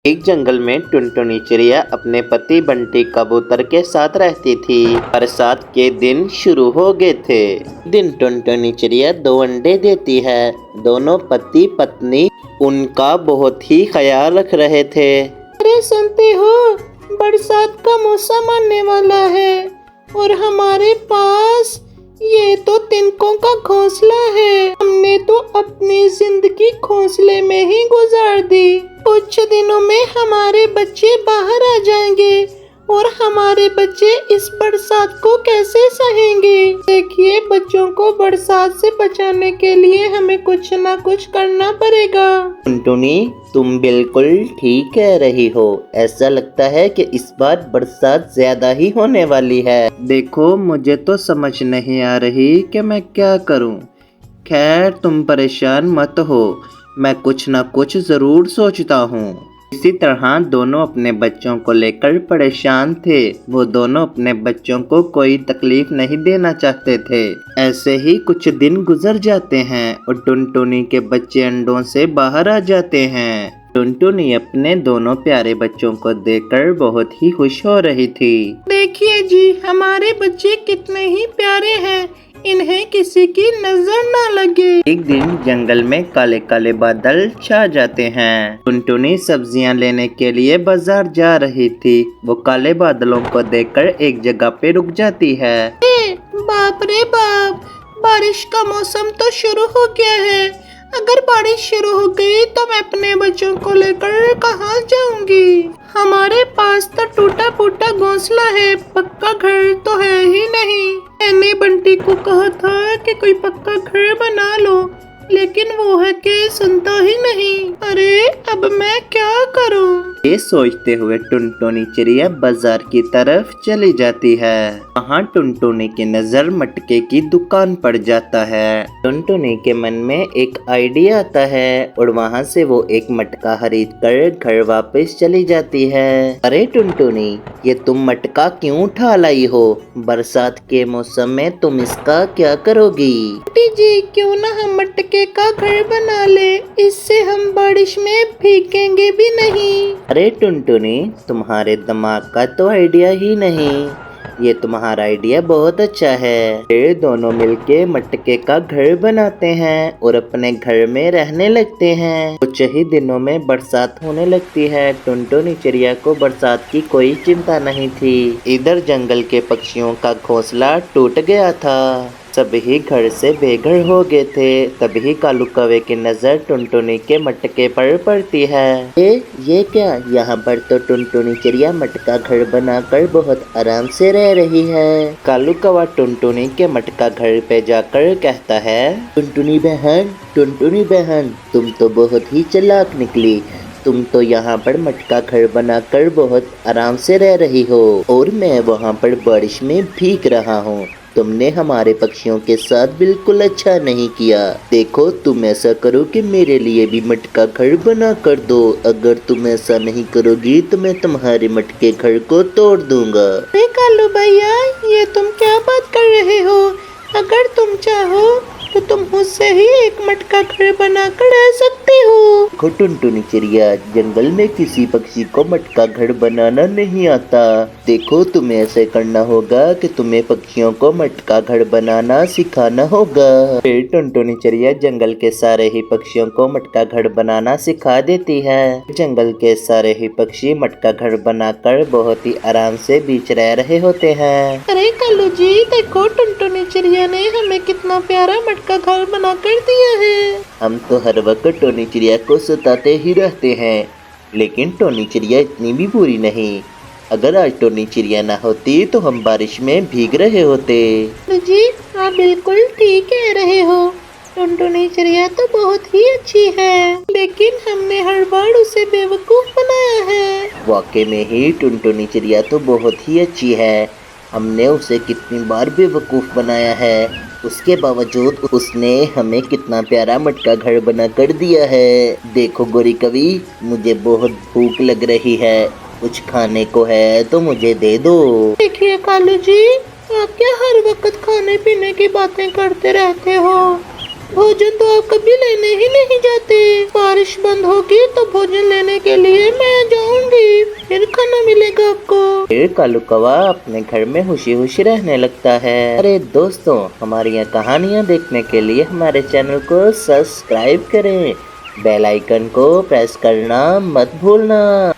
एक जंगल में टुनटुनी चिड़िया अपने पति बंटी कबूतर के साथ रहती थी। बरसात के दिन शुरू हो गए थे। दिन टुनटुनी चिड़िया 2 अंडे देती है। दोनों पति पत्नी उनका बहुत ही ख्याल रख रहे थे। अरे सुनते हो, बरसात का मौसम आने वाला है और हमारे पास ये तो तिनकों का घोंसला है। हमने तो अपनी जिंदगी घोंसले में ही गुजार दी। कुछ दिनों में हमारे बच्चे बाहर आ जाएंगे और हमारे बच्चे इस बरसात को कैसे सहेंगे। देखिए, बच्चों को बरसात से बचाने के लिए हमें कुछ ना कुछ करना पड़ेगा। टुनटुनी, तुम बिल्कुल ठीक कह रही हो। ऐसा लगता है कि इस बार बरसात ज्यादा ही होने वाली है। देखो, मुझे तो समझ नहीं आ रही कि मैं क्या करूं। खैर, तुम परेशान मत हो, मैं कुछ ना कुछ जरूर सोचता हूँ। इसी तरह दोनों अपने बच्चों को लेकर परेशान थे। वो दोनों अपने बच्चों को कोई तकलीफ नहीं देना चाहते थे। ऐसे ही कुछ दिन गुजर जाते हैं और टुनटुनी के बच्चे अंडों से बाहर आ जाते हैं। टुनटुनी अपने दोनों प्यारे बच्चों को देखकर बहुत ही खुश हो रही थी। देखिए जी, हमारे बच्चे कितने ही प्यारे हैं, इन्हें किसी की नजर ना लगे। एक दिन जंगल में काले काले बादल छा जाते हैं। टुनटुनी सब्जियां लेने के लिए बाजार जा रही थी। वो काले बादलों को देखकर एक जगह पे रुक जाती है। बाप रे बाप, बारिश का मौसम तो शुरू हो गया है। अगर बारिश शुरू हो गई तो मैं अपने बच्चों को लेकर कहाँ जाऊंगी। हमारे पास तो टूटा फूटा घोंसला है, पक्का घर तो है ही नहीं। मैंने बंटी को कहा था कि कोई पक्का घर बना लो, लेकिन वो है कि सुनता ही नहीं। अरे अब मैं क्या करूं? ये सोचते हुए टुनटुनी चिड़िया बाजार की तरफ चली जाती है। वहाँ टुनटुनी की नजर मटके की दुकान पर जाता है। टुनटुनी के मन में एक आइडिया आता है और वहाँ से वो एक मटका खरीद कर घर वापस चली जाती है। अरे टुनटुनी, ये तुम मटका क्यों उठा लाई हो? बरसात के मौसम में तुम इसका क्या करोगी? आंटी जी, क्यों ना हम मटके का घर बना ले, इससे हम बारिश में भीगेंगे भी नहीं। अरे टुनटुनी, तुम्हारे दिमाग का तो आइडिया ही नहीं। ये तुम्हारा आइडिया बहुत अच्छा है। फिर दोनों मिलके मटके का घर बनाते हैं और अपने घर में रहने लगते हैं। कुछ ही दिनों में बरसात होने लगती है। टुनटुनी चिड़िया को बरसात की कोई चिंता नहीं थी। इधर जंगल के पक्षियों का घोंसला टूट गया था। सभी घर से बेघर हो गए थे। तभी कालू कौवे की नजर टुनटुनी के मटके पर पड़ती है। ये क्या? यहाँ पर तो टुनटुनी चिड़िया मटका घर बनाकर बहुत आराम से रह रही है। कालू कौवा टुनटुनी के मटका घर पे जाकर कहता है, टुनटुनी बहन, तुम तो बहुत ही चालाक निकली। तुम तो यहाँ पर मटका घर बनाकर बहुत आराम से रह रही हो और मैं वहाँ पर बारिश में भीग रहा हूँ। तुमने हमारे पक्षियों के साथ बिल्कुल अच्छा नहीं किया। देखो, तुम ऐसा करो कि मेरे लिए भी मटका घर बना कर दो। अगर तुम ऐसा नहीं करोगी तो मैं तुम्हारे मटके घर को तोड़ दूंगा। अरे कालू भैया, ये तुम क्या बात कर रहे हो? अगर तुम चाहो तो तुम मुझसे ही एक मटका घर बनाकर रह सकते हो। टुनटुनी चिड़िया, जंगल में किसी पक्षी को मटका घर बनाना नहीं आता। देखो, तुम्हें ऐसे करना होगा कि तुम्हें पक्षियों को मटका घर बनाना सिखाना होगा। फिर टुनटुनी चिड़िया जंगल के सारे ही पक्षियों को मटका घर बनाना सिखा देती है। जंगल के सारे ही पक्षी मटका घर बनाकर बहुत ही आराम से बीच रह रहे होते हैं। अरे कालू जी, देखो टुनटुनी चिड़िया ने हमें कितना प्यारा मटका घर बना कर दिया है। हम तो हर वक्त टोनी चिड़िया को सताते ही रहते हैं, लेकिन टोनी चिड़िया इतनी भी बुरी नहीं। अगर आज टोनी चिड़िया ना होती तो हम बारिश में भीग रहे होते। जी, आप बिल्कुल ठीक कह रहे हो। टुनटुनी चिड़िया तो बहुत ही अच्छी है, लेकिन हमने हर बार उसे बेवकूफ बनाया है। वाकई में ही टुनटुनी चिड़िया तो बहुत ही अच्छी है। हमने उसे कितनी बार बेवकूफ बनाया है, उसके बावजूद उसने हमें कितना प्यारा मटका घर बना कर दिया है। देखो गोरी कवि, मुझे बहुत भूख लग रही है, कुछ खाने को है तो मुझे दे दो। देखिए कालू जी, आप क्या हर वक्त खाने पीने की बातें करते रहते हो? भोजन तो आप कभी लेने ही नहीं जाते। बारिश बंद होगी तो भोजन लेने के लिए मैं जाऊंगी, फिर खाना मिलेगा आपको। फिर कालू कौवा अपने घर में खुशी खुशी रहने लगता है। अरे दोस्तों, हमारी यह कहानियाँ देखने के लिए हमारे चैनल को सब्सक्राइब करें, बेल आइकन को प्रेस करना मत भूलना।